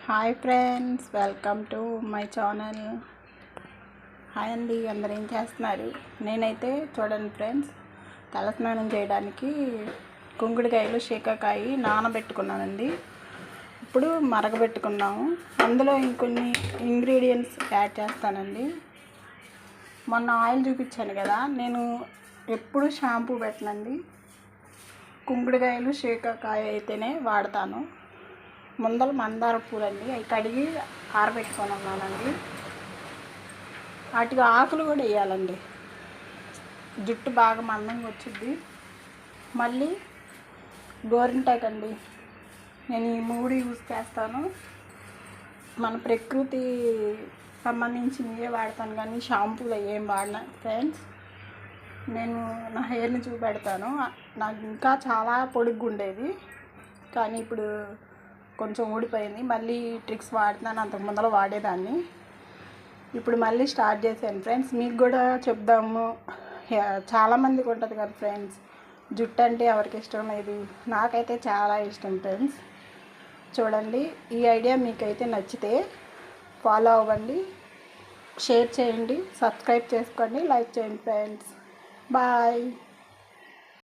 Hi friends, welcome to my channel. Hi అండి, అందరూ ఏం చేస్తున్నారు? నేనైతే చూడండి ఫ్రెండ్స్, తలస్నానం చేయడానికి కుంకుడుకాయలు శీకాకాయ నానబెట్టుకున్నానండి. ఇప్పుడు మరగబెట్టుకున్నాము. అందులో ఇంకొన్ని ఇంగ్రీడియంట్స్ యాడ్ చేస్తానండి. మొన్న ఆయిల్ చూపించాను కదా, నేను ఎప్పుడు షాంపూ పెట్టనండి. కుంకుడుకాయలు శీకాకాయ అయితేనే వాడతాను. ముందర మందార పూలండి, అవి కడిగి ఆరబెట్టుకొని ఉన్నానండి. వాటికి ఆకులు కూడా వేయాలండి, జుట్టు బాగా మందంగా వచ్చింది. మళ్ళీ గోరింటాకండి, నేను ఈ 3 యూజ్ చేస్తాను. మన ప్రకృతి సంబంధించినవే వాడతాను, కానీ షాంపూలు ఏం వాడినా ఫ్రెండ్స్. నేను నా హెయిర్ని చూపెడతాను. నాకు ఇంకా చాలా పొడుగ్గా ఉండేది, కానీ ఇప్పుడు కొంచెం ఊడిపోయింది. మళ్ళీ ట్రిక్స్ వాడుతున్నాను, అంతకు ముందర వాడేదాన్ని. ఇప్పుడు మళ్ళీ స్టార్ట్ చేశాను ఫ్రెండ్స్. మీకు కూడా చెప్దాము. చాలామందికి ఉంటుంది కదా ఫ్రెండ్స్, జుట్టు అంటే ఎవరికి ఇష్టం లేదు. నాకైతే చాలా ఇష్టం ఫ్రెండ్స్. చూడండి, ఈ ఐడియా మీకైతే నచ్చితే ఫాలో అవ్వండి, షేర్ చేయండి, సబ్స్క్రైబ్ చేసుకోండి, లైక్ చేయండి ఫ్రెండ్స్. బాయ్.